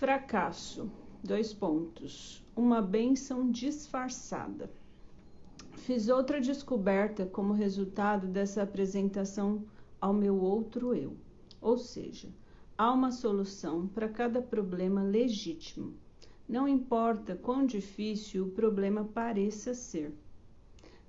Fracasso, 2 pontos. Uma bênção disfarçada. Fiz outra descoberta como resultado dessa apresentação ao meu outro eu. Ou seja, há uma solução para cada problema legítimo. Não importa quão difícil o problema pareça ser.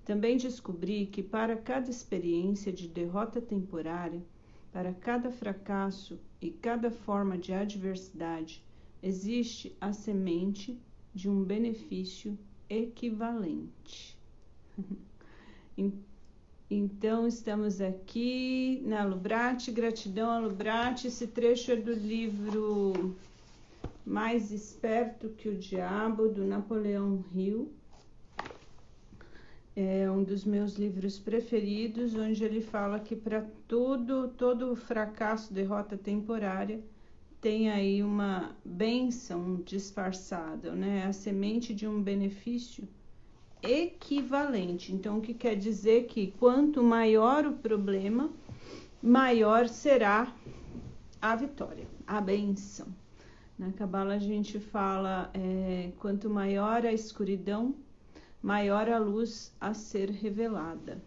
Também descobri que para cada experiência de derrota temporária, para cada fracasso e cada forma de adversidade, existe a semente de um benefício equivalente. Então, estamos aqui na Lubrati, gratidão a Lubrati. Esse trecho é do livro Mais Esperto que o Diabo, do Napoleão Hill. É um dos meus livros preferidos, onde ele fala que para todo fracasso, derrota temporária, tem aí uma bênção disfarçada, né? A semente de um benefício equivalente. Então, o que quer dizer que quanto maior o problema, maior será a vitória, a bênção. Na Cabala a gente fala, quanto maior a escuridão, maior a luz a ser revelada.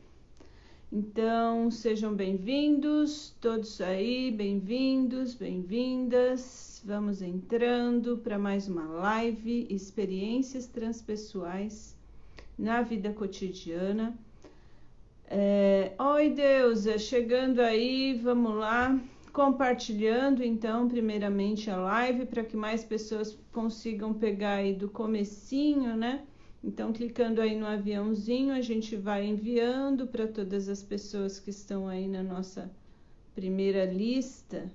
Então, sejam bem-vindos, todos aí, bem-vindos, bem-vindas. Vamos entrando para mais uma live, Experiências Transpessoais na Vida Cotidiana. Oi, Deusa, chegando aí, vamos lá. Compartilhando, então, primeiramente a live, para que mais pessoas consigam pegar aí do comecinho, né? Então, clicando aí no aviãozinho, a gente vai enviando para todas as pessoas que estão aí na nossa primeira lista.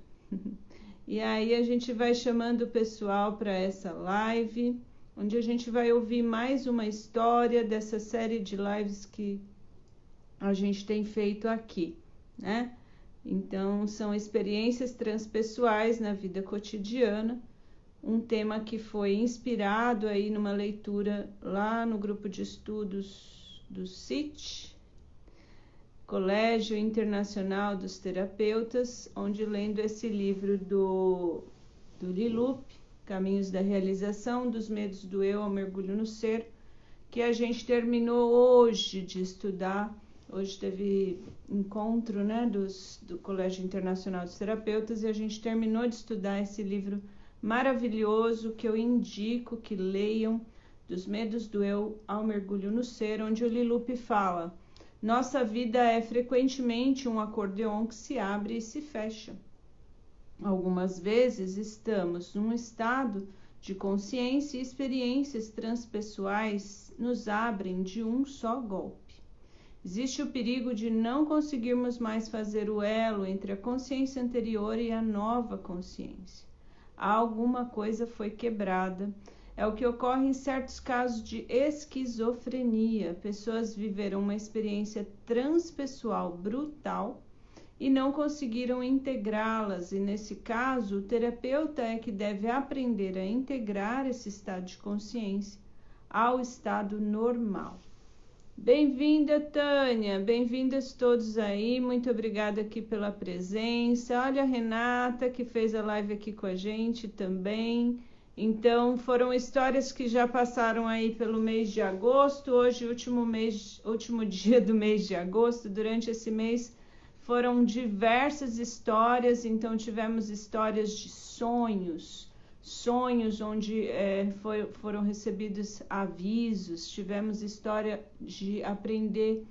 E aí a gente vai chamando o pessoal para essa live, onde a gente vai ouvir mais uma história dessa série de lives que a gente tem feito aqui, né? Então, são experiências transpessoais na vida cotidiana. Um tema que foi inspirado aí numa leitura lá no grupo de estudos do CIT, Colégio Internacional dos Terapeutas, onde lendo esse livro do Lilup, Caminhos da Realização, dos Medos do Eu ao Mergulho no Ser, que a gente terminou hoje de estudar. Hoje teve encontro, né, do Colégio Internacional dos Terapeutas, e a gente terminou de estudar esse livro maravilhoso que eu indico que leiam, Dos Medos do Eu ao Mergulho no Ser, onde o Lilup fala: nossa vida é frequentemente um acordeon que se abre e se fecha. Algumas vezes estamos num estado de consciência e experiências transpessoais nos abrem de um só golpe. Existe o perigo de não conseguirmos mais fazer o elo entre a consciência anterior e a nova consciência. Alguma coisa foi quebrada. É o que ocorre em certos casos de esquizofrenia. Pessoas viveram uma experiência transpessoal brutal e não conseguiram integrá-las, e nesse caso o terapeuta é que deve aprender a integrar esse estado de consciência ao estado normal. Bem-vinda, Tânia, bem-vindas todos aí, muito obrigada aqui pela presença. Olha a Renata, que fez a live aqui com a gente também. Então, foram histórias que já passaram aí pelo mês de agosto. Hoje, último dia do mês de agosto. Durante esse mês foram diversas histórias, então tivemos histórias de sonhos onde foram recebidos avisos. Tivemos história de aprender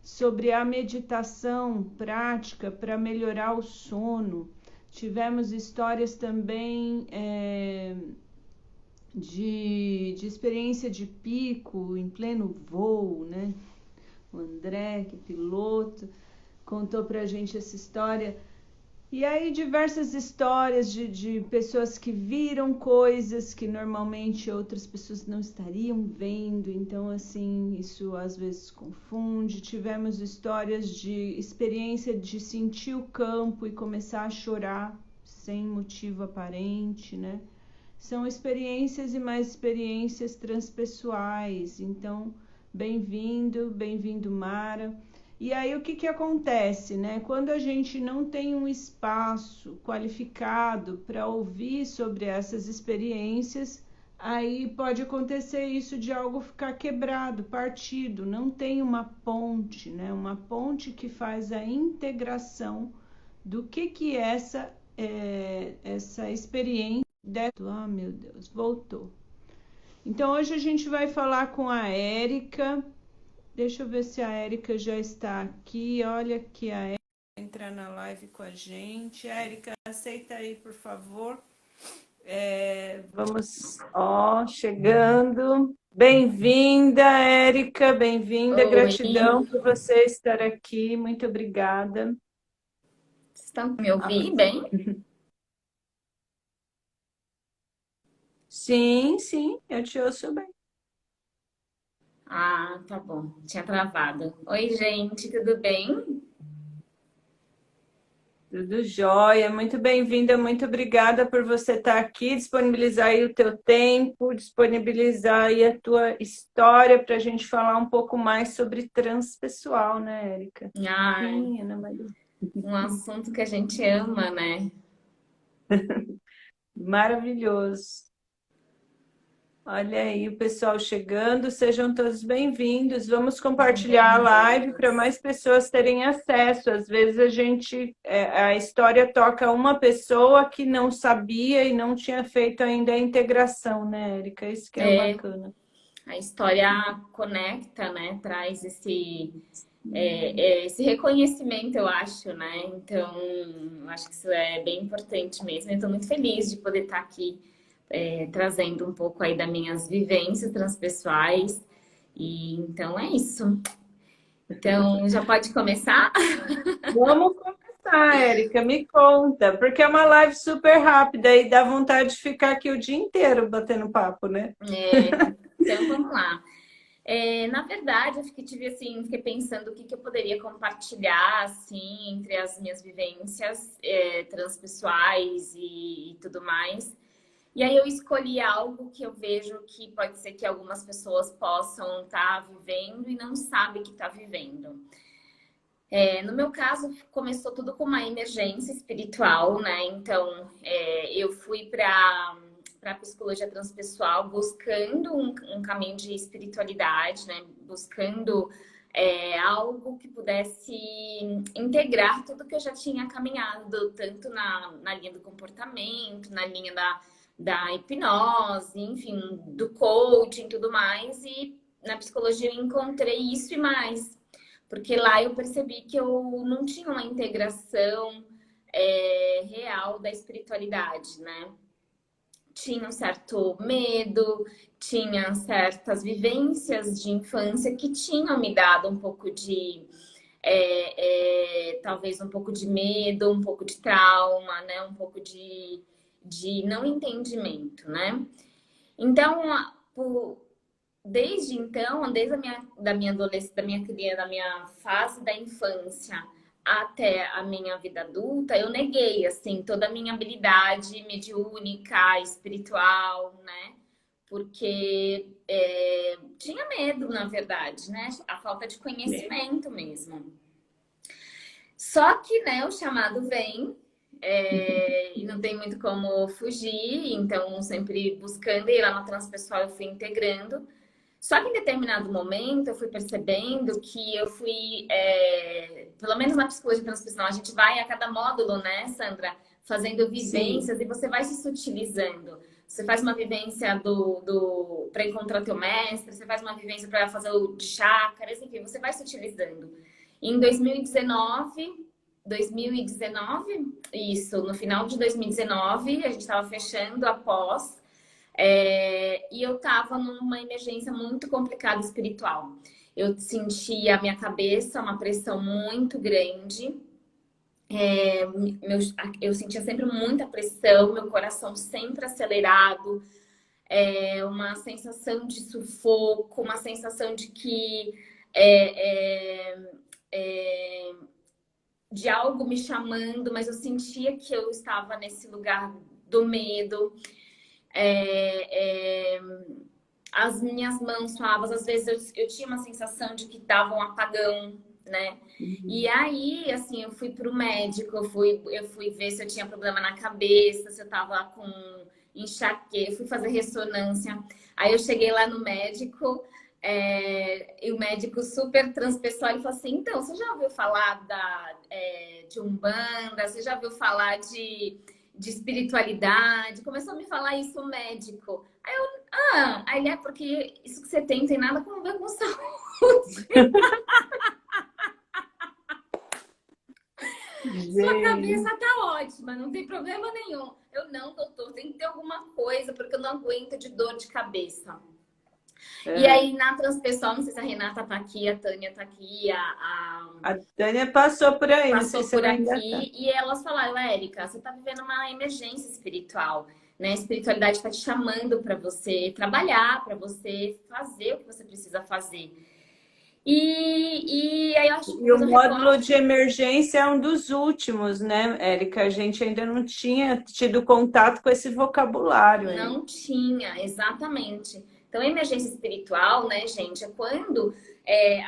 sobre a meditação prática para melhorar o sono. Tivemos histórias também de experiência de pico em pleno voo, né? O André, que é piloto, contou pra gente essa história. E aí diversas histórias de pessoas que viram coisas que normalmente outras pessoas não estariam vendo. Então, assim, isso às vezes confunde. Tivemos histórias de experiência de sentir o campo e começar a chorar sem motivo aparente, né? São experiências e mais experiências transpessoais. Então, bem-vindo Mara. E aí o que que acontece, né? Quando a gente não tem um espaço qualificado para ouvir sobre essas experiências, aí pode acontecer isso de algo ficar quebrado, partido, não tem uma ponte, né? Uma ponte que faz a integração do que é essa experiência. Ah, meu Deus, voltou. Então hoje a gente vai falar com a Érica. Deixa eu ver se a Érica já está aqui. Olha que a Érica vai entrar na live com a gente. Érica, aceita aí, por favor. Vamos, chegando. Bem-vinda, Érica, bem-vinda. Oi, Gratidão por você estar aqui. Muito obrigada. vocês estão me ouvir bem? Sim, sim, eu te ouço bem. Ah, tá bom, tinha travado. Oi, gente, tudo bem? Tudo jóia, muito bem-vinda, muito obrigada por você estar aqui, disponibilizar aí o teu tempo, disponibilizar aí a tua história para a gente falar um pouco mais sobre transpessoal, né, Érica? Ah, Sim, Ana Maria. um assunto que a gente ama, né? Maravilhoso. Olha aí o pessoal chegando, sejam todos bem-vindos. Vamos Sejam compartilhar a live para bem-vindos. mais pessoas terem acesso. Às vezes a história toca uma pessoa que não sabia e não tinha feito ainda a integração, né, Érica? Isso que é o É, bacana. a história conecta, né? Traz esse reconhecimento, eu acho, né? Então, eu acho que isso é bem importante mesmo. Eu estou muito feliz de poder estar aqui trazendo um pouco aí das minhas vivências transpessoais. E então é isso. Então, já pode começar? Vamos começar, Érica, me conta, porque é uma live super rápida e dá vontade de ficar aqui o dia inteiro batendo papo, né? Então, vamos lá. Na verdade, eu fiquei pensando o que, que eu poderia compartilhar, assim, entre as minhas vivências transpessoais e tudo mais. E aí eu escolhi algo que eu vejo que pode ser que algumas pessoas possam estar vivendo e não sabem que está vivendo. No meu caso, começou tudo com uma emergência espiritual, né? Então, eu fui para psicologia transpessoal buscando um caminho de espiritualidade, né? Buscando algo que pudesse integrar tudo que eu já tinha caminhado, tanto na linha do comportamento, na linha da hipnose, enfim, do coaching e tudo mais. E na psicologia eu encontrei isso e mais. Porque lá eu percebi que eu não tinha uma integração real da espiritualidade, né? Tinha um certo medo, tinha certas vivências de infância que tinham me dado um pouco de talvez um pouco de medo, um pouco de trauma, né? Um pouco de não entendimento, né? Então, desde então, desde da minha adolescência, da minha fase da infância até a minha vida adulta, eu neguei, assim, toda a minha habilidade mediúnica, espiritual, né? Porque tinha medo, na verdade, né? A falta de conhecimento mesmo. Só que, né, o chamado vem, e não tem muito como fugir, então sempre buscando, e lá no transpessoal eu fui integrando. Só que em determinado momento eu fui percebendo que eu fui, pelo menos na psicologia transpessoal, a gente vai a cada módulo, né, Sandra, fazendo Sim. vivências e você vai se sutilizando. Você faz uma vivência para encontrar teu mestre, você faz uma vivência para fazer o de chácaras, enfim, você vai se utilizando. Em 2019, isso, no final de 2019, a gente estava fechando a pós. E eu estava numa emergência muito complicada espiritual. Eu sentia a minha cabeça, uma pressão muito grande. Eu sentia sempre muita pressão, meu coração sempre acelerado, uma sensação de sufoco, uma sensação de que é, é, é, de algo me chamando, mas eu sentia que eu estava nesse lugar do medo. É, é, as minhas mãos suaves, às vezes eu tinha uma sensação de que dava um apagão, né? E aí, assim, eu fui pro médico, eu fui ver se eu tinha problema na cabeça, se eu tava com enxaqueca, eu fui fazer ressonância. Aí eu cheguei lá no médico, e o médico super transpessoal, ele falou assim, então, você já ouviu falar de Umbanda? Você já ouviu falar de espiritualidade? Começou a me falar isso o médico. Aí ele, porque isso que você tem nada a ver com saúde. Sua cabeça tá ótima, não tem problema nenhum. Eu não, doutor, tem que ter alguma coisa, porque eu não aguento de dor de cabeça. E aí, na transpessoal, não sei se a Renata tá aqui, a Tânia tá aqui, a Tânia passou por aí, não sei se ela ainda tá. E elas falaram, Érica, você tá vivendo uma emergência espiritual, né? A espiritualidade tá te chamando para você trabalhar, para você fazer o que você precisa fazer. E aí eu acho que o módulo de emergência é um dos últimos, né, Érica? A gente ainda não tinha tido contato com esse vocabulário. Não tinha, exatamente. Então, a emergência espiritual, né, gente, é quando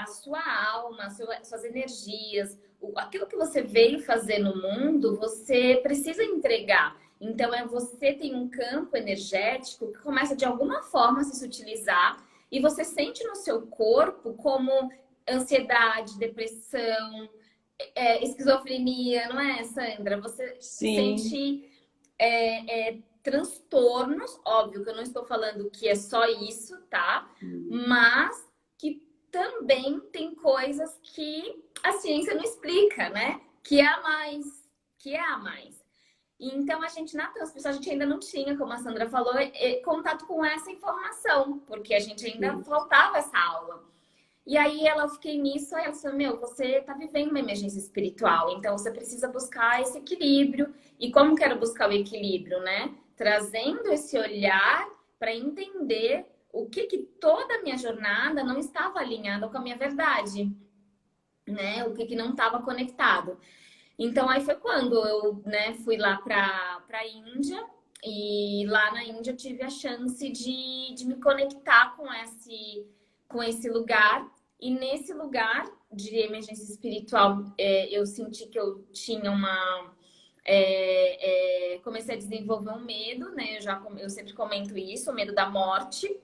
a sua alma, suas energias, aquilo que você veio fazer no mundo, você precisa entregar. Então, você tem um campo energético que começa de alguma forma a se utilizar e você sente no seu corpo como ansiedade, depressão, esquizofrenia, não é, Sandra? Você sente transtornos, óbvio que eu não estou falando que é só isso, tá? Mas que também tem coisas que a ciência não explica, né? Que é a mais. Então, a gente, na transpessoal, a gente ainda não tinha, como a Sandra falou, contato com essa informação, porque a gente ainda faltava essa aula. E aí, eu fiquei nisso, aí ela falou, você tá vivendo uma emergência espiritual, então você precisa buscar esse equilíbrio. E como quero buscar o equilíbrio, né? Trazendo esse olhar para entender o que toda a minha jornada não estava alinhada com a minha verdade, né? O que não estava conectado. Então, aí foi quando eu, né, fui lá para a Índia, e lá na Índia eu tive a chance de me conectar com esse lugar. E nesse lugar de emergência espiritual, eu senti que eu tinha comecei a desenvolver um medo, né? Eu sempre comento isso, o medo da morte.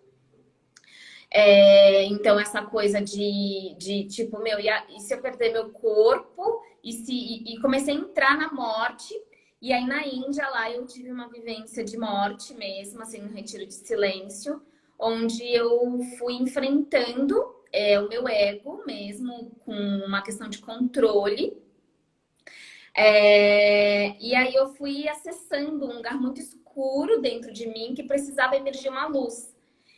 Então, essa coisa de tipo, e se eu perder meu corpo? E comecei a entrar na morte. E aí, na Índia, lá eu tive uma vivência de morte mesmo, assim, um retiro de silêncio, onde eu fui enfrentando o meu ego mesmo, com uma questão de controle. E aí eu fui acessando um lugar muito escuro dentro de mim que precisava emergir uma luz.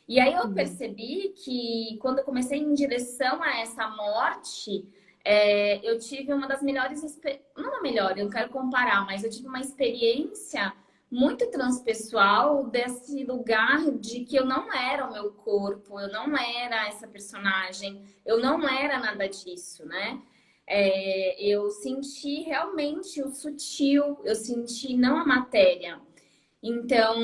E aí eu percebi que quando eu comecei em direção a essa morte, eu tive uma das melhores... Não a melhor, eu não quero comparar, mas eu tive uma experiência muito transpessoal desse lugar de que eu não era o meu corpo, eu não era essa personagem, eu não era nada disso, né? Eu senti realmente o sutil, eu senti não a matéria. Então,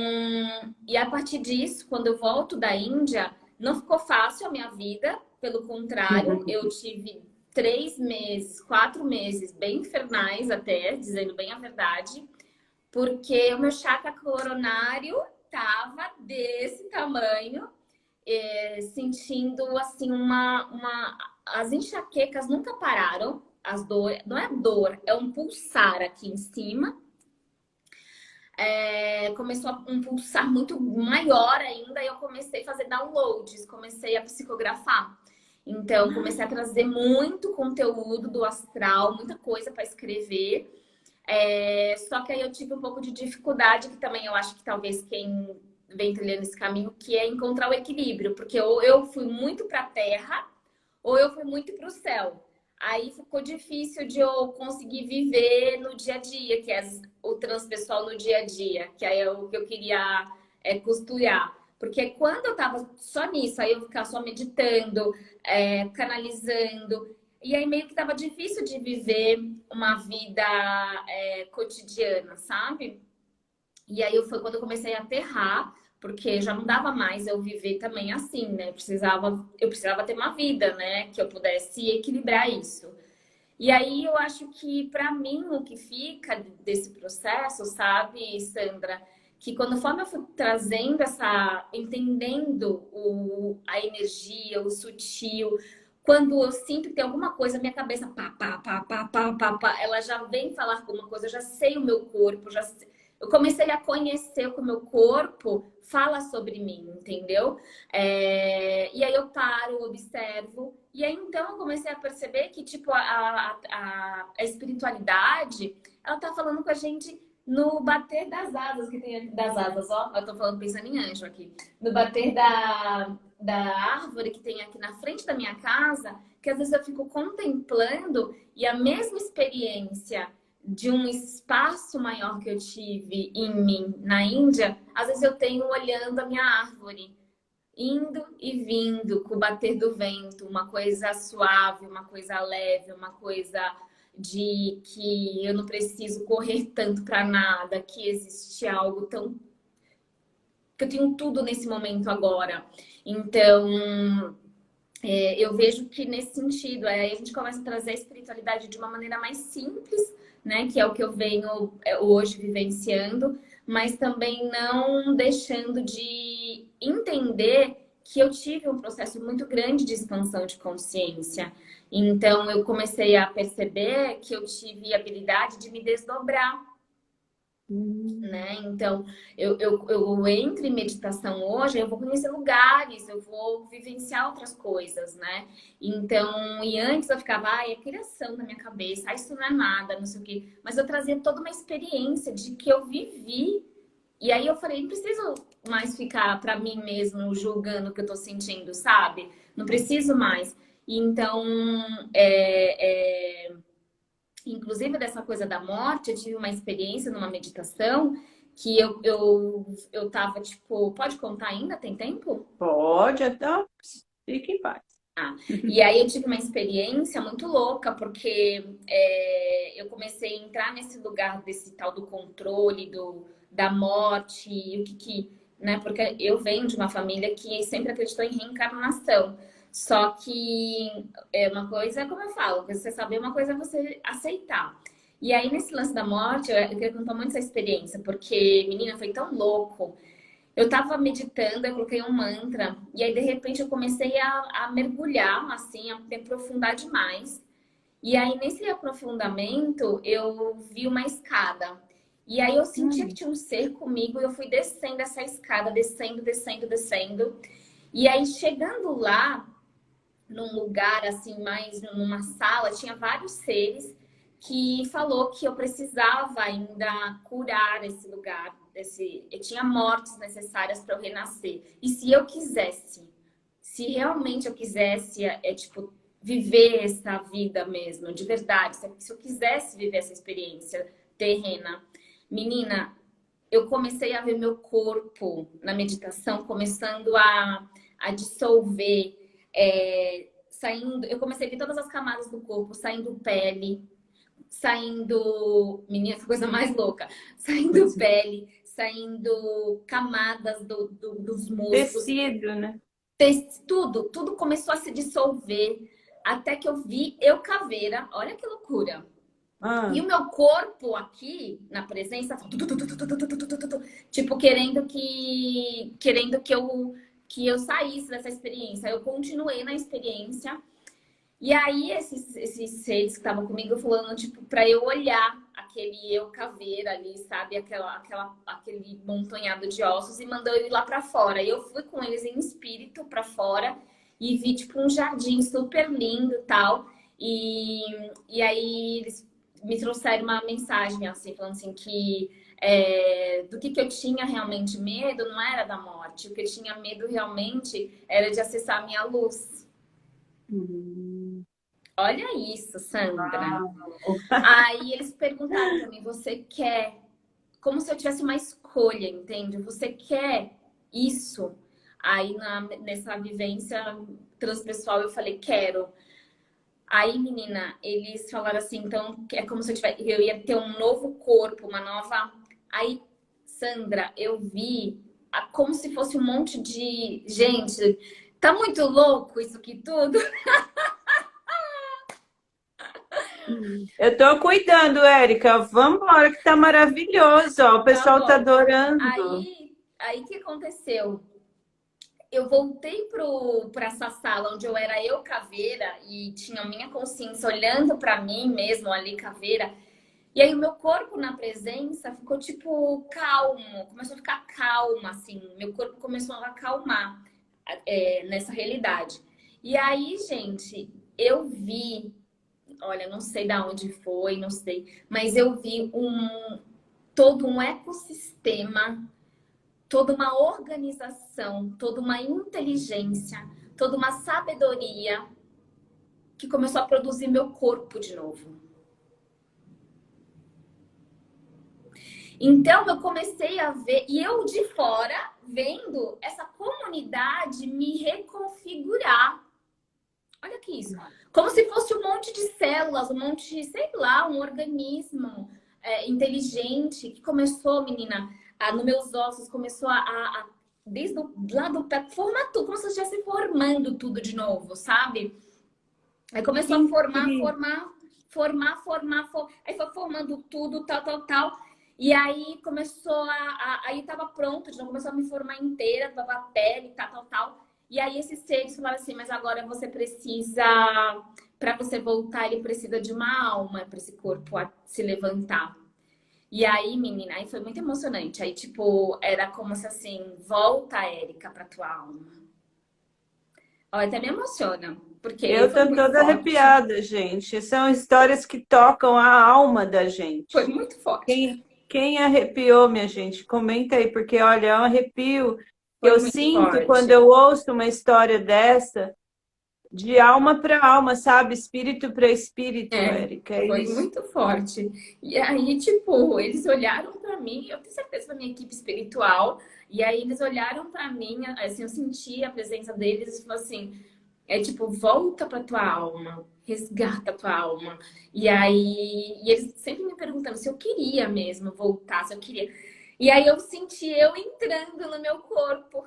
e a partir disso, quando eu volto da Índia, não ficou fácil a minha vida, pelo contrário, eu tive 3 meses, 4 meses bem infernais até, dizendo bem a verdade, porque o meu chakra coronário tava desse tamanho, sentindo assim as enxaquecas nunca pararam, as dores, não é dor, é um pulsar aqui em cima. Começou um pulsar muito maior ainda, e eu comecei a fazer downloads, comecei a psicografar. Então, comecei a trazer muito conteúdo do astral, muita coisa para escrever. Só que aí eu tive um pouco de dificuldade, que também eu acho que talvez quem vem trilhando esse caminho, que é encontrar o equilíbrio. Porque ou eu fui muito para a terra, ou eu fui muito para o céu. Aí ficou difícil de eu conseguir viver no dia a dia, que é o transpessoal no dia a dia, que aí é o que eu queria costurar. Porque quando eu tava só nisso, aí eu ficava só meditando, canalizando, e aí meio que tava difícil de viver uma vida cotidiana, sabe? E aí foi quando eu comecei a aterrar porque já não dava mais eu viver também assim, né? Eu precisava ter uma vida, né? Que eu pudesse equilibrar isso. E aí eu acho que para mim o que fica desse processo, sabe, Sandra, que conforme eu fui trazendo entendendo a energia, o sutil, quando eu sinto que tem alguma coisa na minha cabeça, pá, pá, pá, pá, pá, pá, pá, ela já vem falar alguma coisa, eu já sei o meu corpo, eu comecei a conhecer o que o meu corpo fala sobre mim, entendeu? E aí eu paro, observo. E aí então eu comecei a perceber que, tipo, a espiritualidade, ela tá falando com a gente no bater das asas, que tem das asas, ó. Eu tô falando, pensando em anjo aqui. No bater da árvore que tem aqui na frente da minha casa, que às vezes eu fico contemplando e a mesma experiência de um espaço maior que eu tive em mim na Índia, às vezes eu tenho olhando a minha árvore, indo e vindo com o bater do vento, uma coisa suave, uma coisa leve, uma coisa de que eu não preciso correr tanto para nada, que existe algo tão que eu tenho tudo nesse momento agora. Então, eu vejo que nesse sentido, aí a gente começa a trazer a espiritualidade de uma maneira mais simples, né? Que é o que eu venho hoje vivenciando, mas também não deixando de entender que eu tive um processo muito grande de expansão de consciência. Então, eu comecei a perceber que eu tive a habilidade de me desdobrar, né? Então, eu entro em meditação hoje, eu vou conhecer lugares, eu vou vivenciar outras coisas, né? Então, e antes eu ficava, é criação na minha cabeça, isso não é nada, não sei o quê. Mas eu trazia toda uma experiência de que eu vivi. E aí eu falei, não preciso mais ficar para mim mesmo julgando o que eu tô sentindo, sabe? Não preciso mais. Então, inclusive dessa coisa da morte, eu tive uma experiência numa meditação que eu tava, tipo, pode contar ainda? Tem tempo? Pode, então fique em paz. E aí eu tive uma experiência muito louca, porque eu comecei a entrar nesse lugar desse tal do controle, da morte, e né? Porque eu venho de uma família que sempre acreditou em reencarnação. Só que uma coisa é como eu falo, você saber, uma coisa é você aceitar. E aí, nesse lance da morte, eu queria contar muito essa experiência, porque, menina, foi tão louco. Eu tava meditando, eu coloquei um mantra, e aí, de repente, eu comecei a mergulhar, assim, a me aprofundar demais. E aí, nesse aprofundamento, eu vi uma escada. E aí, eu sentia que tinha um ser comigo, e eu fui descendo essa escada, descendo, descendo, descendo. E aí, chegando lá, num lugar assim, mais numa sala, tinha vários seres que falou que eu precisava ainda curar esse lugar, eu tinha mortes necessárias para eu renascer. E se eu quisesse, se realmente eu quisesse, tipo, viver essa vida mesmo, de verdade, se eu quisesse viver essa experiência terrena, menina, eu comecei a ver meu corpo na meditação começando a dissolver, saindo, eu comecei a ver todas as camadas do corpo, saindo pele, saindo, menina, que coisa mais louca, saindo pele, saindo camadas dos músculos. Tecido, né? Tudo começou a se dissolver, até que eu vi eu caveira, olha que loucura. E o meu corpo aqui, na presença, tipo, querendo que eu saísse dessa experiência. Eu continuei na experiência. E aí, esses seres que estavam comigo falando, tipo, pra eu olhar aquele eu caveira ali, sabe? Aquele montanhado de ossos e mandou eu ir lá pra fora. E eu fui com eles em espírito pra fora e vi, tipo, um jardim super lindo e tal. E aí, eles me trouxeram uma mensagem, assim, falando assim que do que eu tinha realmente medo não era da morte. O que eu tinha medo realmente era de acessar a minha luz. Olha isso, Sandra. Aí eles perguntaram pra mim, você quer? Como se eu tivesse uma escolha, entende? Você quer isso? Aí nessa vivência transpessoal eu falei, quero. Aí, menina, eles falaram assim, então é como se eu ia ter um novo corpo, uma nova. Aí, Sandra, eu vi como se fosse um monte de... Gente, tá muito louco isso aqui tudo? Eu tô cuidando, Érica. Vamos embora que tá maravilhoso, ó. O Tá pessoal tá bom. adorando. Aí que aconteceu? Eu voltei para essa sala onde eu era eu caveira e tinha a minha consciência olhando para mim mesmo ali caveira. E aí o meu corpo na presença ficou tipo calmo, começou a ficar calma assim. Meu corpo começou a acalmar nessa realidade. E aí, gente, eu vi, olha, não sei da onde foi, não sei, mas eu vi todo um ecossistema, toda uma organização, toda uma inteligência, toda uma sabedoria que começou a produzir meu corpo de novo. Então eu comecei a ver, e eu de fora, vendo essa comunidade me reconfigurar. Olha que isso. Como se fosse um monte de células, um monte de, sei lá, um organismo inteligente que começou, menina, nos meus ossos, começou desde lá do pé, formar tudo, como se estivesse formando tudo de novo, sabe? Aí começou a formar. Aí foi formando tudo, tal. E aí começou aí tava pronto, já começou a me formar inteira, tava a pele, tal. E aí esses seres falaram assim, mas agora você precisa, para você voltar, ele precisa de uma alma para esse corpo se levantar. E aí, menina, aí foi muito emocionante. Aí, tipo, era como se assim, volta, Érica, pra tua alma. Ó, até me emociona, porque Eu foi tô muito toda forte. arrepiada, gente. São histórias que tocam a alma da Foi gente. muito forte. Quem arrepiou, minha gente? Comenta aí, porque olha, é um arrepio que Foi eu muito sinto quando forte. eu ouço uma história dessa, de alma para alma, sabe? Espírito para espírito, É, Érica, é foi isso. muito forte. E aí, tipo, eles olharam pra mim, eu tenho certeza da minha equipe espiritual, e aí eles olharam pra mim, assim, eu senti a presença deles e falou assim, tipo, volta pra tua alma, resgata a tua alma. E aí, e eles sempre me perguntando se eu queria mesmo voltar, se eu queria. E aí eu senti eu entrando no meu corpo.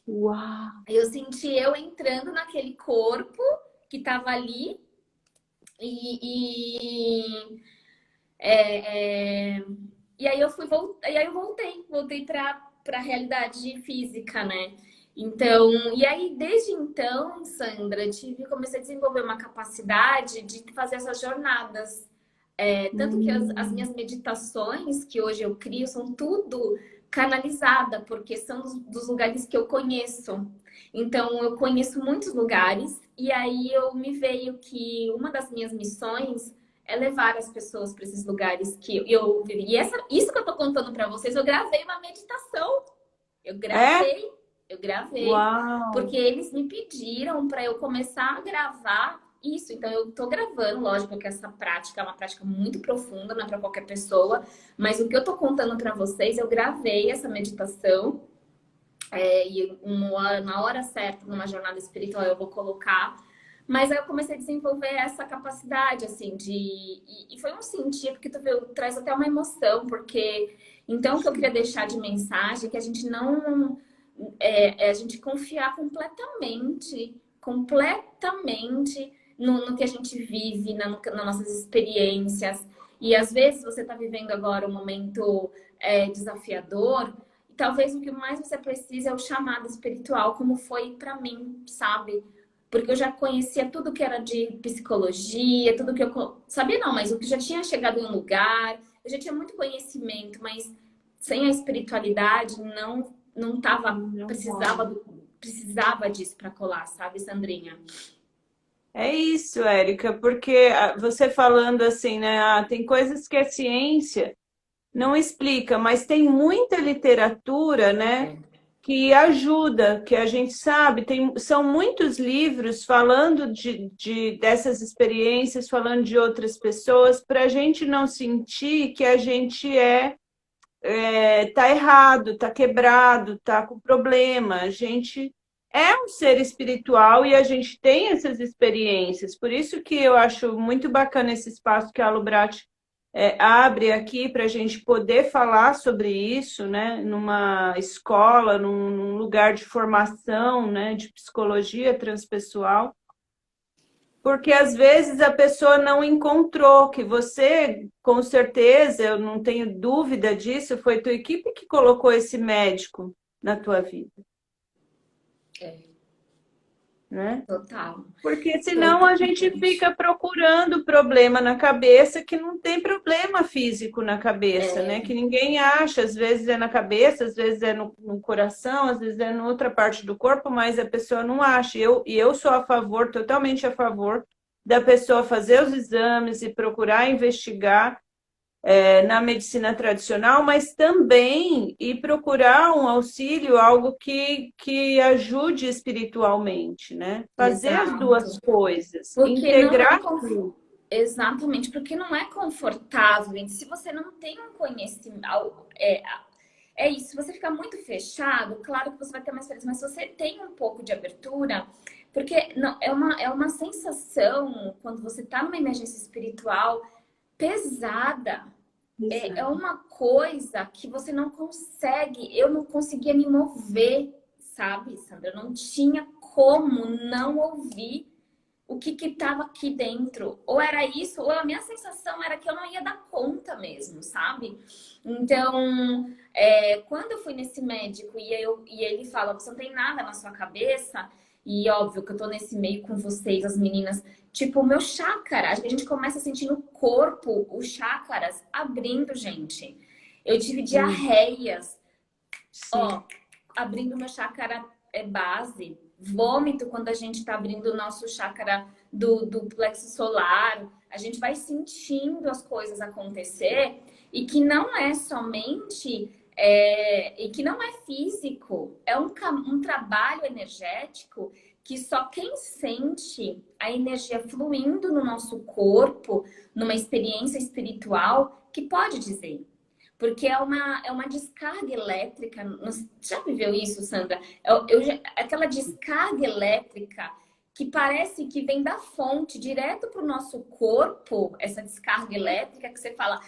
Uau! Eu senti eu entrando naquele corpo que tava ali. E, é, é, e aí e aí eu voltei para a realidade física, né? Então, e aí desde então, Sandra, comecei a desenvolver uma capacidade de fazer essas jornadas. Tanto que as minhas meditações que hoje eu crio são tudo canalizada, porque são dos lugares que eu conheço. Então, eu conheço muitos lugares, e aí me veio que uma das minhas missões é levar as pessoas para esses lugares que eu vivi. E isso que eu tô contando para vocês, eu gravei uma meditação. Eu É? gravei, eu gravei, Uau! porque eles me pediram para eu começar a gravar isso. Então eu tô gravando, lógico que essa prática é uma prática muito profunda, não é para qualquer pessoa, mas o que eu tô contando para vocês, eu gravei essa meditação. E na hora certa, numa jornada espiritual, eu vou colocar. Mas aí eu comecei a desenvolver essa capacidade, assim, e foi um sentir, porque traz até uma emoção, porque então o que eu queria deixar de mensagem é que a gente não... a gente confiar completamente no que a gente vive, nas nossas experiências. E às vezes você está vivendo agora um momento desafiador, e talvez o que mais você precisa é o chamado espiritual, como foi para mim, sabe? Porque eu já conhecia tudo que era de psicologia, tudo que eu sabia não, mas o que já tinha chegado em um lugar, eu já tinha muito conhecimento, mas sem a espiritualidade não tava, precisava disso para colar, sabe, Sandrinha? É isso, Érica, porque você falando assim, né? Tem coisas que a ciência não explica, mas tem muita literatura, né? É. Que ajuda, que a gente sabe, são muitos livros falando dessas experiências, falando de outras pessoas, para a gente não sentir que a gente tá errado, tá quebrado, tá com problema. A gente é um ser espiritual e a gente tem essas experiências. Por isso que eu acho muito bacana esse espaço que a Lubrati abre aqui para a gente poder falar sobre isso, né? Numa escola, num lugar de formação, né? De psicologia transpessoal. Porque às vezes a pessoa não encontrou, que você, com certeza, eu não tenho dúvida disso, foi tua equipe que colocou esse médico na tua vida, É, né? total. Porque senão a gente Totalmente. fica procurando problema na cabeça que não tem problema físico na cabeça, né? É, Que ninguém acha, às vezes é na cabeça, às vezes é no coração, às vezes é em outra parte do corpo, mas a pessoa não acha. E eu sou a favor, totalmente a favor, da pessoa fazer os exames e procurar investigar na medicina tradicional, mas também ir procurar um auxílio, algo que ajude espiritualmente, né? Fazer as duas exato. coisas, Porque não é integrar tudo. exatamente, porque não é confortável. E se você não tem um conhecimento, é isso. Se você ficar muito fechado, claro que você vai ter mais experiência, mas se você tem um pouco de abertura, porque não, é uma sensação, quando você está numa emergência espiritual pesada. É Exato. uma coisa que você não consegue. Eu não conseguia me mover, sabe, Sandra? Eu não tinha como não ouvir o que estava aqui dentro. Ou era isso, ou a minha sensação era que eu não ia dar conta mesmo, sabe? Então, quando eu fui nesse médico e ele fala, você não tem nada na sua cabeça, e óbvio que eu tô nesse meio com vocês, as meninas, tipo, o meu chácara, a gente começa a sentir no corpo os chácaras abrindo, gente. Eu tive diarreias, Sim. ó, abrindo meu chácara base, vômito quando a gente tá abrindo o nosso chácara do plexo solar, a gente vai sentindo as coisas acontecer e que não é somente e que não é físico, é um trabalho energético que só quem sente a energia fluindo no nosso corpo, numa experiência espiritual, que pode dizer. Porque é uma descarga elétrica. Já viveu isso, Sandra? Aquela descarga elétrica que parece que vem da fonte direto para o nosso corpo, essa descarga elétrica que você fala,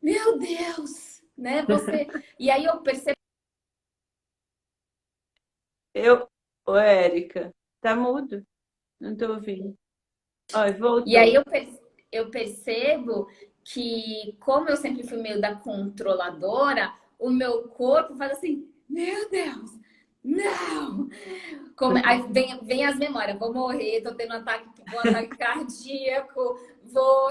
meu Deus, né? E aí eu percebo. Ô, Érica, tá mudo? Não tô ouvindo. Ó, E aí voltou. eu percebo que, como eu sempre fui meio da controladora, o meu corpo faz assim, meu Deus, não! Aí vem as memórias, vou morrer, tô tendo um ataque cardíaco,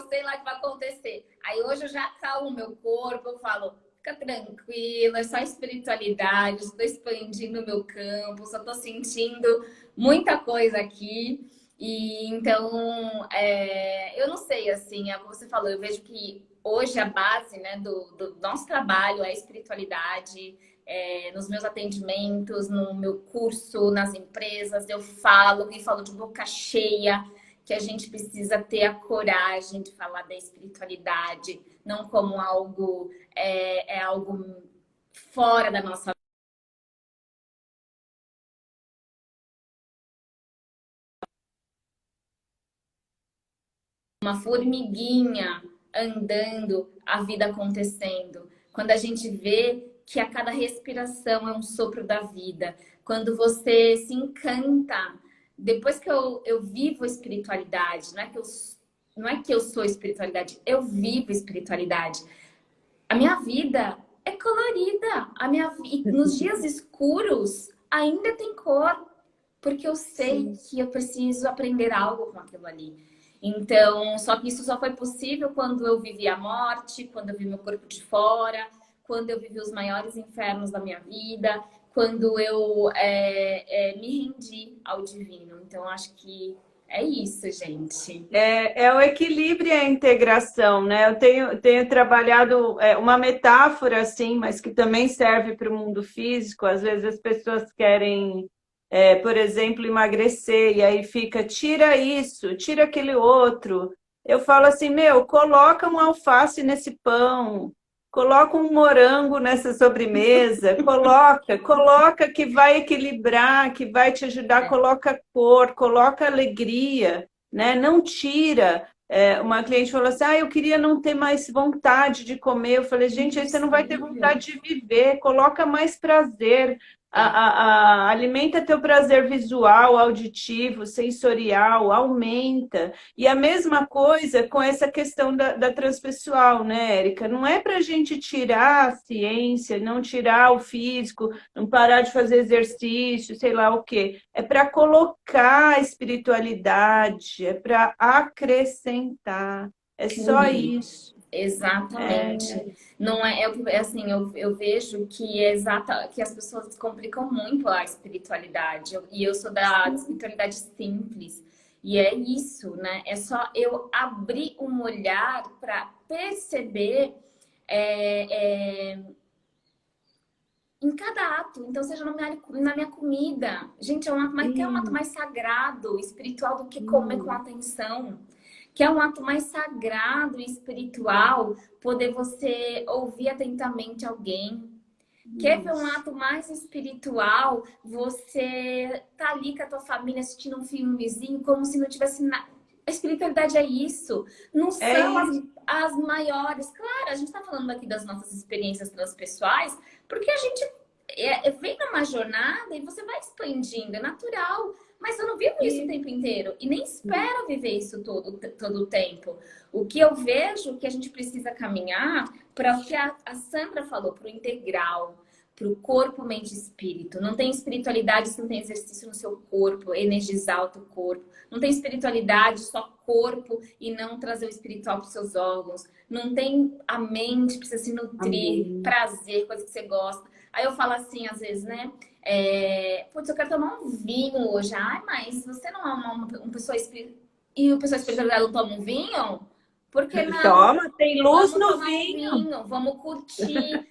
sei lá o que vai acontecer. Aí hoje eu já acalmo o meu corpo, eu falo, fica tranquila, é só espiritualidade, estou expandindo o meu campo, só tô sentindo muita coisa aqui. E então, eu não sei, assim, como você falou, eu vejo que hoje a base, né, do nosso trabalho é a espiritualidade. Nos meus atendimentos, no meu curso, nas empresas, eu falo e falo de boca cheia que a gente precisa ter a coragem de falar da espiritualidade, não como algo algo fora da nossa, uma formiguinha andando, a vida acontecendo. Quando a gente vê que a cada respiração é um sopro da vida, quando você se encanta, depois que eu vivo a espiritualidade, não é que eu sou espiritualidade, eu vivo espiritualidade. A minha vida é colorida, e nos dias escuros ainda tem cor, porque eu sei Sim. que eu preciso aprender algo com aquilo ali. Então, só que isso só foi possível quando eu vivi a morte, quando eu vi meu corpo de fora, quando eu vivi os maiores infernos da minha vida, quando eu me rendi ao divino. Então, acho que é isso, gente. É o equilíbrio e a integração, né? Eu tenho trabalhado uma metáfora assim, mas que também serve para o mundo físico. Às vezes as pessoas querem, por exemplo, emagrecer e aí fica, tira isso, tira aquele outro. Eu falo assim, meu, coloca um alface nesse pão, coloca um morango nessa sobremesa, coloca que vai equilibrar, que vai te ajudar, É, coloca cor, coloca alegria, né? Não tira, Uma cliente falou assim, eu queria não ter mais vontade de comer. Eu falei, gente, aí você não vai ter Impossível. vontade de viver, coloca mais prazer, alimenta teu prazer visual, auditivo, sensorial, aumenta. E a mesma coisa com essa questão da transpessoal, né, Érica? Não é para a gente tirar a ciência, não tirar o físico, não parar de fazer exercício, sei lá o quê. É para colocar a espiritualidade, é para acrescentar. É só Uhum. isso. Exatamente. Não é, assim, eu vejo que que as pessoas complicam muito a espiritualidade. E eu sou da espiritualidade simples. E é isso, né? É só eu abrir um olhar para perceber é, é, em cada ato. Então, seja na minha comida. Gente, que é um ato Sim. mais sagrado, espiritual do que comer com atenção, que é um ato mais sagrado e espiritual poder você ouvir atentamente alguém. Quer ver um Isso. ato mais espiritual? Você tá ali com a tua família assistindo um filmezinho como se não tivesse nada. A espiritualidade é isso. Não É são isso. as maiores. Claro, a gente tá falando aqui das nossas experiências transpessoais, porque a gente vem numa jornada e você vai expandindo, é natural. Mas eu não vivo isso o Isso. tempo inteiro e nem espero viver isso todo o tempo. O que eu vejo que a gente precisa caminhar para o que a Sandra falou, para o integral, para o corpo, mente e espírito. Não tem espiritualidade se não tem exercício no seu corpo, energizar o teu corpo. Não tem espiritualidade só corpo e não trazer o espiritual para os seus órgãos. Não tem a mente, precisa se nutrir, Amém. prazer, coisa que você gosta. Aí eu falo assim, às vezes, né? Putz, eu quero tomar um vinho hoje. Ai, mas você não é uma pessoa espiritual. E o pessoa espiritual não toma um vinho? Por que não? Toma, tem luz Vamos no tomar um vinho. vinho, vamos curtir.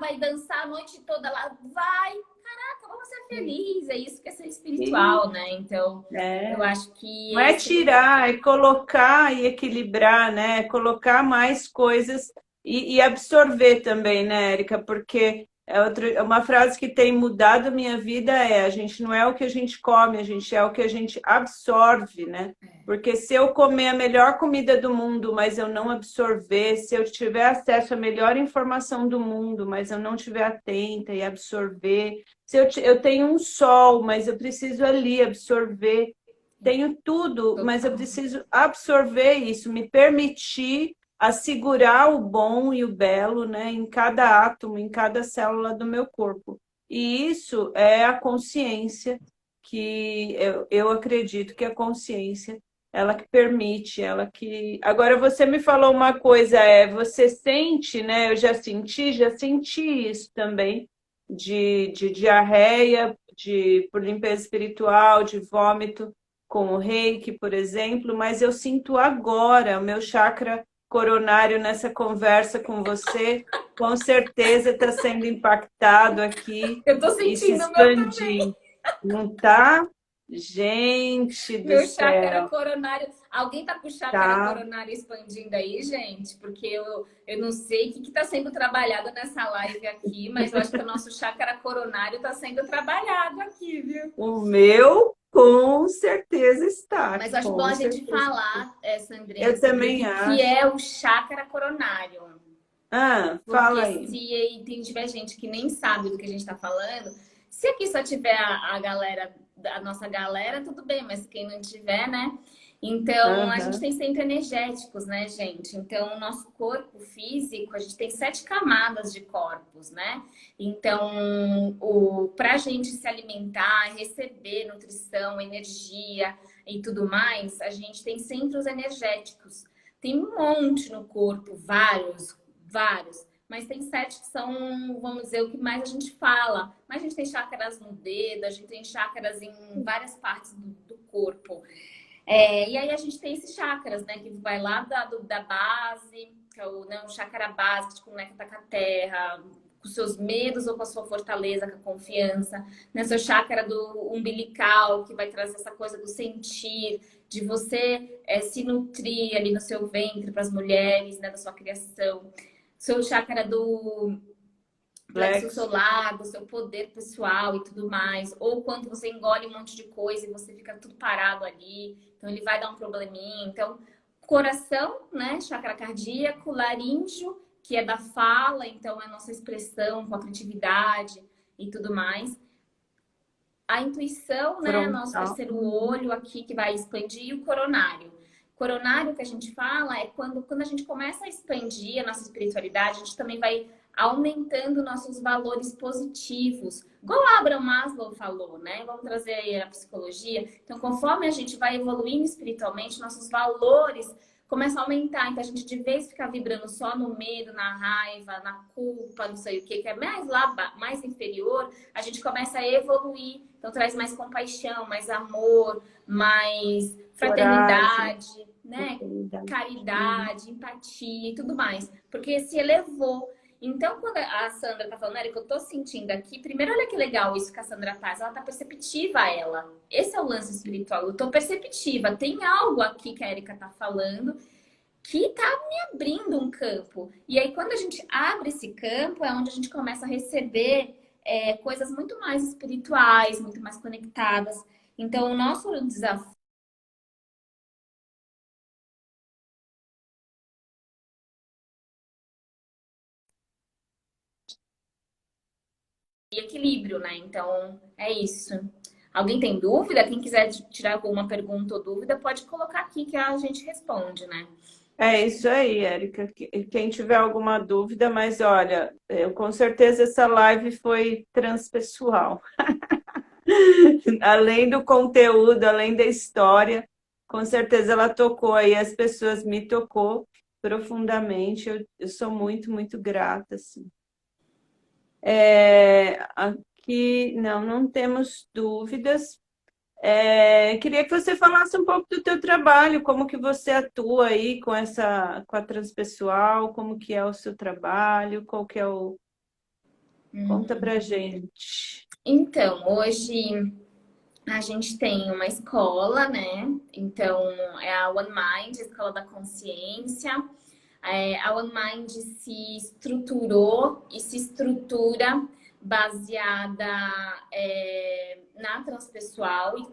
Vai dançar a noite toda lá. Vai, caraca, vamos ser felizes. É isso que é ser E, espiritual, né? Então, eu é, acho que não é esse lugar. tirar, é colocar e equilibrar, né? Colocar mais coisas e absorver também, né, Érica? Porque uma frase que tem mudado a minha vida a gente não é o que a gente come, a gente é o que a gente absorve, né? Porque se eu comer a melhor comida do mundo, mas eu não absorver, se eu tiver acesso à melhor informação do mundo, mas eu não estiver atenta e absorver, se eu tenho um sol, mas eu preciso ali absorver, tenho tudo, mas eu Total. preciso absorver isso, me permitir assegurar o bom e o belo, né, em cada átomo, em cada célula do meu corpo. E isso é a consciência que eu acredito que a consciência ela que permite, ela que. Agora você me falou uma coisa, você sente, né? Eu já senti isso também de diarreia, por limpeza espiritual, de vômito com o reiki, por exemplo, mas eu sinto agora o meu chakra coronário nessa conversa com você, com certeza está sendo impactado aqui Eu tô e se sentindo o meu também. expandindo. Não tá? Gente do Meu chácara céu, coronário. Alguém tá com o chácara tá? coronário expandindo aí, gente? Porque eu não sei o que está sendo trabalhado nessa live aqui, mas eu acho que o nosso chácara coronário está sendo trabalhado aqui, viu? O meu, com certeza está, Mas eu acho bom com a gente certeza. falar, Sandrinha, Eu sobre o também que acho. é o chácara coronário. Fala Porque aí. se tiver gente que nem sabe do que a gente está falando, se aqui só tiver a galera, a nossa galera, tudo bem, mas quem não tiver, né? Então, a gente Aham. tem centros energéticos, né, gente? Então, o nosso corpo físico, a gente tem 7 camadas de corpos, né? Então, para a gente se alimentar, receber nutrição, energia e tudo mais, a gente tem centros energéticos. Tem um monte no corpo, vários. Mas tem 7 que são, vamos dizer, o que mais a gente fala. Mas a gente tem chácaras no dedo, a gente tem chácaras em várias partes do corpo. E aí a gente tem esses chakras, né? Que vai lá da base, que é o chakra base, que te conecta com a terra, com os seus medos ou com a sua fortaleza, com a confiança. Né? Seu chakra do umbilical, que vai trazer essa coisa do sentir, de você se nutrir ali no seu ventre para as mulheres, né? Da sua criação. Seu chakra do plexo Flex. solar, do seu poder pessoal e tudo mais, ou quando você engole um monte de coisa e você fica tudo parado ali, então ele vai dar um probleminha. Então, Coração, né? Chakra cardíaco, laríngeo, que é da fala, então é a nossa expressão com a criatividade e tudo mais. A intuição, né? Nosso terceiro olho aqui que vai expandir, e o coronário. Coronário que a gente fala é quando a gente começa a expandir a nossa espiritualidade, a gente também vai aumentando nossos valores positivos. Igual a Abraham Maslow falou, né? Vamos trazer aí a psicologia. Então, conforme a gente vai evoluindo espiritualmente, nossos valores começam a aumentar. Então, a gente de vez ficar vibrando só no medo, na raiva, na culpa, não sei o que é mais lá, mais inferior, a gente começa a evoluir. Então, traz mais compaixão, mais amor, mais fraternidade, né? Caridade, empatia e tudo mais. Porque se elevou. Então, quando a Sandra tá falando, Érica, eu tô sentindo aqui, primeiro, olha que legal isso que a Sandra faz, ela tá perceptiva, ela. Esse é o lance espiritual, eu tô perceptiva, tem algo aqui que a Érica tá falando que tá me abrindo um campo. E aí, quando a gente abre esse campo, é onde a gente começa a receber coisas muito mais espirituais, muito mais conectadas. Então, o nosso desafio e equilíbrio, né? Então, é isso. Alguém tem dúvida? Quem quiser tirar alguma pergunta ou dúvida, pode colocar aqui que a gente responde, né? É isso aí, Érica. Quem tiver alguma dúvida, mas olha, com certeza essa live foi transpessoal. Além do conteúdo, além da história, com certeza ela tocou aí, as pessoas me tocou profundamente. Eu sou muito, muito grata, assim. Aqui, não temos dúvidas. Queria que você falasse um pouco do teu trabalho, como que você atua aí com a transpessoal, como que é o seu trabalho, qual que é o... Conta pra gente. Então, hoje a gente tem uma escola, né? Então, é a One Mind, a Escola da Consciência. A One Mind se estruturou e se estrutura baseada na transpessoal e,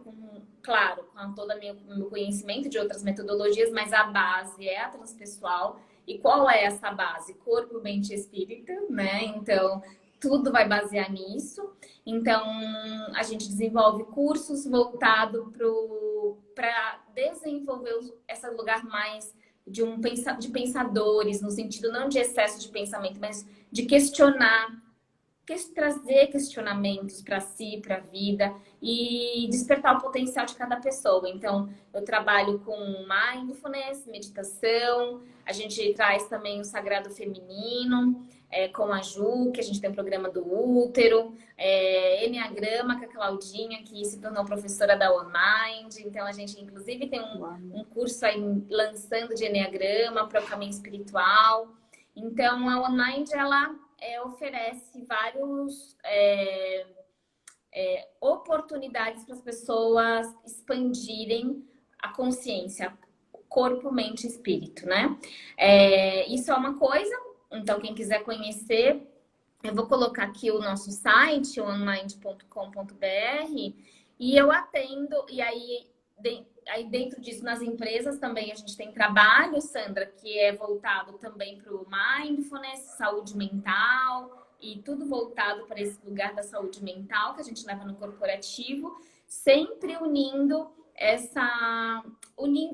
claro, com todo o meu conhecimento de outras metodologias, mas a base é a transpessoal. E qual é essa base? Corpo, mente e espírito, né? Então, tudo vai basear nisso. Então, a gente desenvolve cursos voltados para desenvolver esse lugar mais de pensadores, no sentido não de excesso de pensamento, mas de questionar, trazer questionamentos para si, para a vida e despertar o potencial de cada pessoa. Então, eu trabalho com mindfulness, meditação, a gente traz também o sagrado feminino, com a Ju, que a gente tem um programa do útero, Enneagrama, com a Claudinha, que se tornou professora da One Mind. Então, a gente, inclusive, tem um curso aí lançando de Enneagrama para o caminho espiritual. Então, a One Mind, ela oferece vários oportunidades para as pessoas expandirem a consciência, corpo, mente e espírito, né? Isso é uma coisa. Então, quem quiser conhecer, eu vou colocar aqui o nosso site, onemind.com.br, e eu atendo, e aí dentro disso, nas empresas também a gente tem trabalho, Sandra, que é voltado também para o mindfulness, saúde mental, e tudo voltado para esse lugar da saúde mental que a gente leva no corporativo, sempre unindo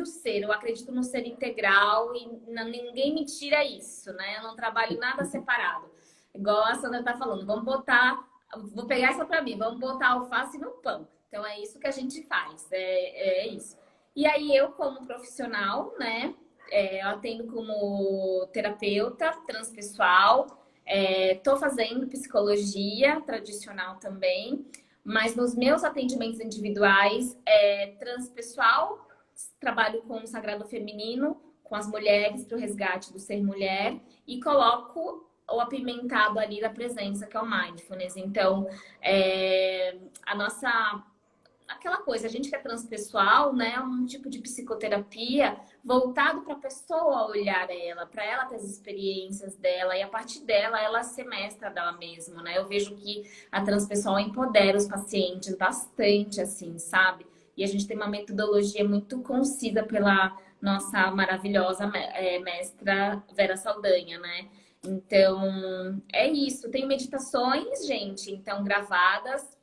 o ser. Eu acredito no ser integral e ninguém me tira isso, né? Eu não trabalho nada separado. Igual a Sandra tá falando, vou pegar essa para mim, vamos botar alface no pão. Então, é isso que a gente faz, é isso. E aí, eu como profissional, né, eu atendo como terapeuta transpessoal, tô fazendo psicologia tradicional também, mas nos meus atendimentos individuais, transpessoal, trabalho com o sagrado feminino, com as mulheres para o resgate do ser mulher e coloco o apimentado ali da presença, que é o mindfulness. Então, aquela coisa, a gente que é transpessoal, né, é um tipo de psicoterapia voltado para a pessoa olhar ela, para ela ter as experiências dela e a partir dela, ela ser mestra dela mesma, né? Eu vejo que a transpessoal empodera os pacientes bastante, assim, sabe? E a gente tem uma metodologia muito concisa nossa maravilhosa mestra Vera Saldanha, né? Então, é isso. Tem meditações, gente, então gravadas,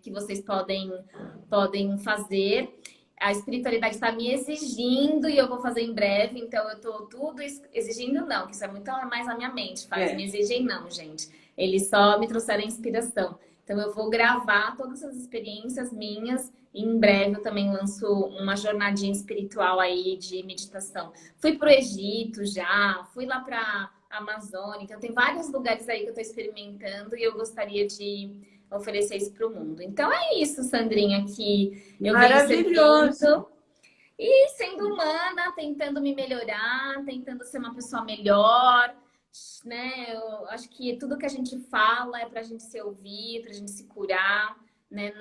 que vocês podem fazer. A espiritualidade está me exigindo e eu vou fazer em breve, então eu tô tudo exigindo, não, que isso é muito mais a minha mente faz, me exigem não, gente. Eles só me trouxeram inspiração. Então eu vou gravar todas as experiências minhas e em breve eu também lanço uma jornadinha espiritual aí de meditação. Fui pro Egito já, fui lá pra Amazônia, então tem vários lugares aí que eu tô experimentando e eu gostaria de oferecer isso para o mundo. Então é isso, Sandrinha, que eu venho servindo e sendo humana, tentando me melhorar, tentando ser uma pessoa melhor, né? Eu acho que tudo que a gente fala é para a gente se ouvir, para a gente se curar, né?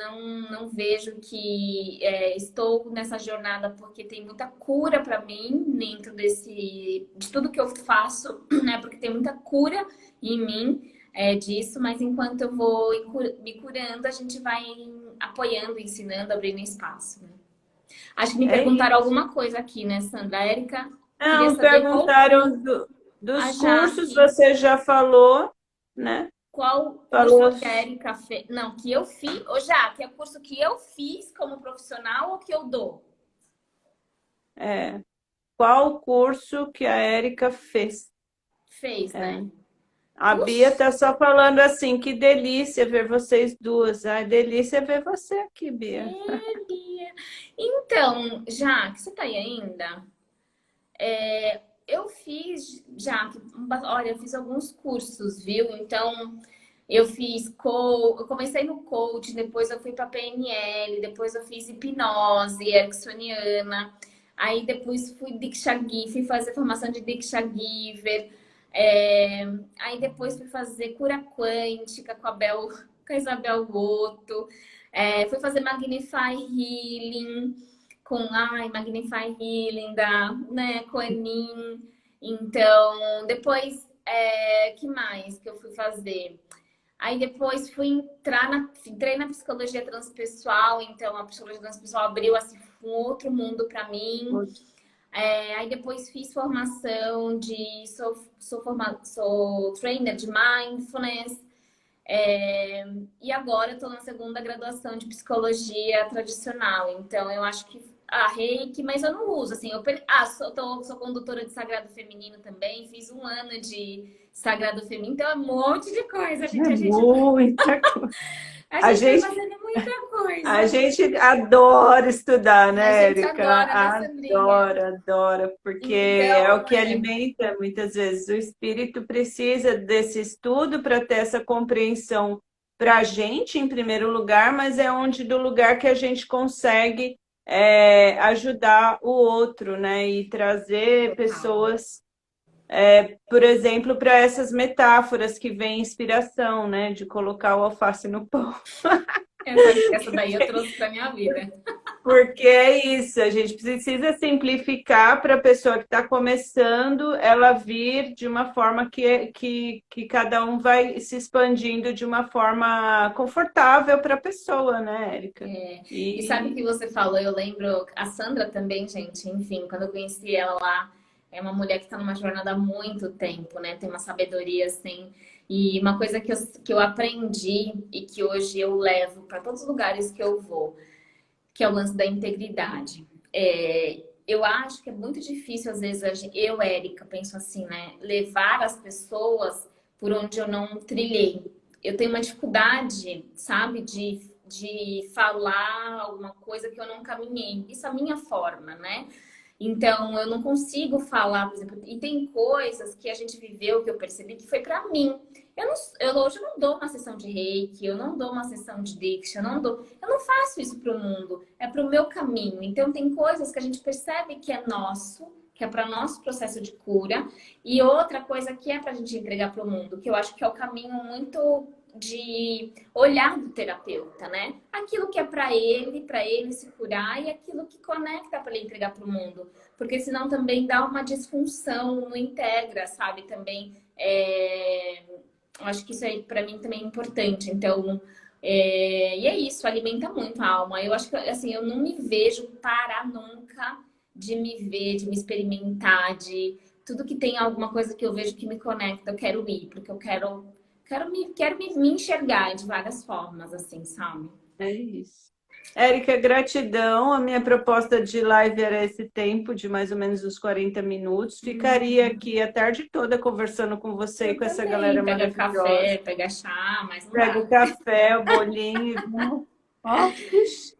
Não vejo que estou nessa jornada porque tem muita cura para mim dentro de tudo que eu faço, né? Porque tem muita cura em mim. Disso, mas enquanto eu vou me curando, a gente vai apoiando, ensinando, abrindo espaço, né? Acho que me perguntaram alguma coisa aqui, né, Sandra? A Érica queria Não, saber perguntaram dos cursos, você já falou, né? Qual Falou... curso que a Érica fez? Não, que eu fiz. Ô, já, que é o curso que eu fiz como profissional ou que eu dou? Qual curso que a Érica fez? Fez, né? A Bia tá só falando assim, que delícia ver vocês duas. Ai, delícia ver você aqui, Bia. Bia. Então, já que você tá aí ainda, eu fiz já, olha, eu fiz alguns cursos, viu? Então, eu comecei no coach, depois eu fui para PNL, depois eu fiz hipnose ericksoniana, aí depois fui fazer formação de Diksha Giver, aí depois fui fazer cura quântica com a Isabel Goto, fui fazer Magnify Healing Magnify Healing né, Coenin. Então, depois, que mais que eu fui fazer? Aí depois entrei na psicologia transpessoal, então a psicologia transpessoal abriu assim, um outro mundo para mim. Aí depois fiz formação sou trainer de mindfulness. E agora eu estou na segunda graduação de psicologia tradicional. Então eu acho que reiki, mas eu não uso, assim, sou condutora de sagrado feminino também, fiz 1 ano de sagrado feminino, então é um monte de coisa, Muita coisa. A gente tá fazendo muita coisa. A gente adora estudar, né, Érica? Adora, porque então, é o que alimenta muitas vezes. O espírito precisa desse estudo para ter essa compreensão para a gente, em primeiro lugar, mas é do lugar que a gente consegue ajudar o outro, né? E trazer pessoas, por exemplo, para essas metáforas que vem inspiração, né? De colocar o alface no pão. Essa daí eu trouxe para minha vida. Porque é isso, a gente precisa simplificar para a pessoa que está começando, ela vir de uma forma que cada um vai se expandindo de uma forma confortável para a pessoa, né, Érica? E sabe o que você falou? Eu lembro, a Sandra também, gente, enfim, quando eu conheci ela lá, é uma mulher que está numa jornada há muito tempo, né? Tem uma sabedoria, assim. E uma coisa que eu aprendi e que hoje eu levo para todos os lugares que eu vou, que é o lance da integridade. Eu acho que é muito difícil, às vezes, eu, Érica, penso assim, né? Levar as pessoas por onde eu não trilhei. Eu tenho uma dificuldade, sabe? De falar alguma coisa que eu não caminhei. Isso é a minha forma, né? Então, eu não consigo falar, por exemplo, e tem coisas que a gente viveu, que eu percebi que foi para mim. Hoje eu não dou uma sessão de reiki, eu não dou uma sessão de diksha, eu não faço isso para o mundo, é para o meu caminho. Então, tem coisas que a gente percebe que é nosso, que é para nosso processo de cura, e outra coisa que é para a gente entregar para o mundo, que eu acho que é o caminho muito de olhar do terapeuta, né? Aquilo que é para ele se curar e aquilo que conecta para ele entregar para o mundo, porque senão também dá uma disfunção, não integra, sabe? Também acho que isso aí para mim também é importante. Então, e é isso, alimenta muito a alma. Eu acho que assim, eu não me vejo parar nunca de me ver, de me experimentar, de tudo que tem alguma coisa que eu vejo que me conecta, eu quero ir, porque eu quero me enxergar de várias formas, assim, sabe? É isso. Érica, gratidão. A minha proposta de live era esse tempo, de mais ou menos uns 40 minutos. Ficaria aqui a tarde toda conversando com você e Eu com essa também, galera pega café, maravilhosa. pega chá, mas não Pega dá. o café, o bolinho. Ó, ixi.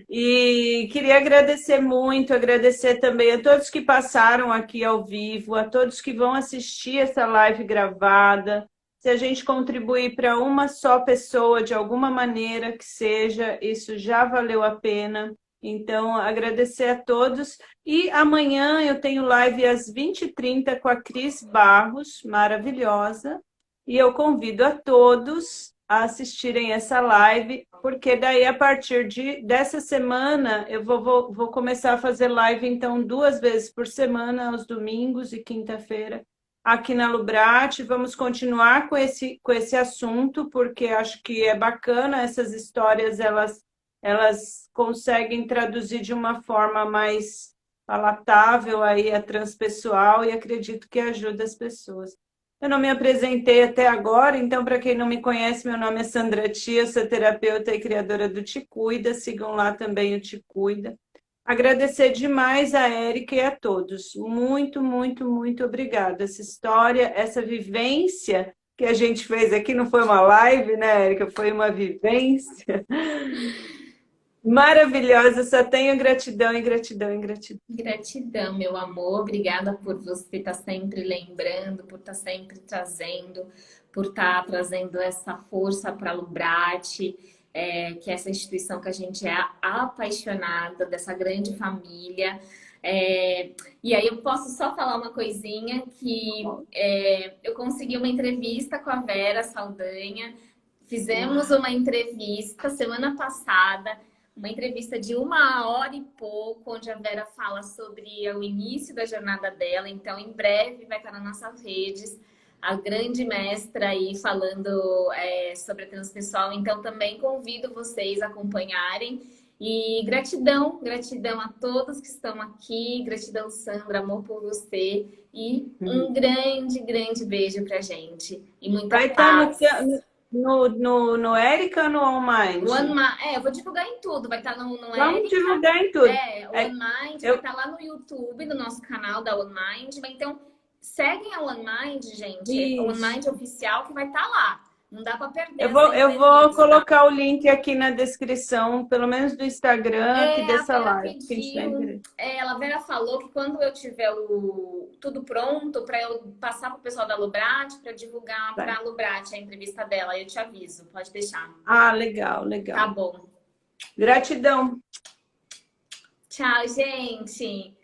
E queria agradecer muito, agradecer também a todos que passaram aqui ao vivo, a todos que vão assistir essa live gravada. Se a gente contribuir para uma só pessoa, de alguma maneira que seja, isso já valeu a pena. Então, agradecer a todos. E amanhã eu tenho live às 20h30 com a Cris Barros, maravilhosa. E eu convido a todos a assistirem essa live, porque daí a partir dessa semana eu vou começar a fazer live então 2 vezes por semana, aos domingos e quinta-feira, aqui na Lubrate. Vamos continuar com esse assunto, porque acho que é bacana essas histórias, elas conseguem traduzir de uma forma mais palatável aí a transpessoal e acredito que ajuda as pessoas. Eu não me apresentei até agora, então, para quem não me conhece, meu nome é Sandra Tia, sou terapeuta e criadora do Te Cuida. Sigam lá também o Te Cuida. Agradecer demais a Érica e a todos. Muito, muito, muito obrigada. Essa história, essa vivência que a gente fez aqui, não foi uma live, né, Érica? Foi uma vivência maravilhosa. Só tenho gratidão e gratidão e gratidão. Gratidão, meu amor. Obrigada por você estar sempre lembrando, por estar sempre trazendo, por estar trazendo essa força para a Lubrate, que é essa instituição que a gente é apaixonada, dessa grande família. E aí eu posso só falar uma coisinha que eu consegui uma entrevista com a Vera Saldanha. Fizemos uma entrevista semana passada, uma entrevista de 1 hora e pouco, onde a Vera fala sobre o início da jornada dela. Então, em breve vai estar nas nossas redes a grande mestra aí falando sobre a transpessoal. Então, também convido vocês a acompanharem. E gratidão, gratidão a todos que estão aqui. Gratidão, Sandra, amor por você. E um grande, grande beijo pra gente. E muita Vai paz. estar no Érica ou no Online? Eu vou divulgar em tudo. Vai estar no Vamos Érica. divulgar em tudo. O OneMind vai estar lá no YouTube, no nosso canal da OneMind. Então, seguem a OneMind, gente. A Isso. OneMind oficial que vai estar lá. Não dá para perder. Eu vou colocar o link aqui na descrição, pelo menos do Instagram, aqui dessa A Vera live. pediu, a Vera falou que quando eu tiver tudo pronto, para eu passar para o pessoal da Lubrate, para divulgar para a Lubrate a entrevista dela, eu te aviso. Pode deixar. Ah, legal, legal. Tá bom. Gratidão. Tchau, gente.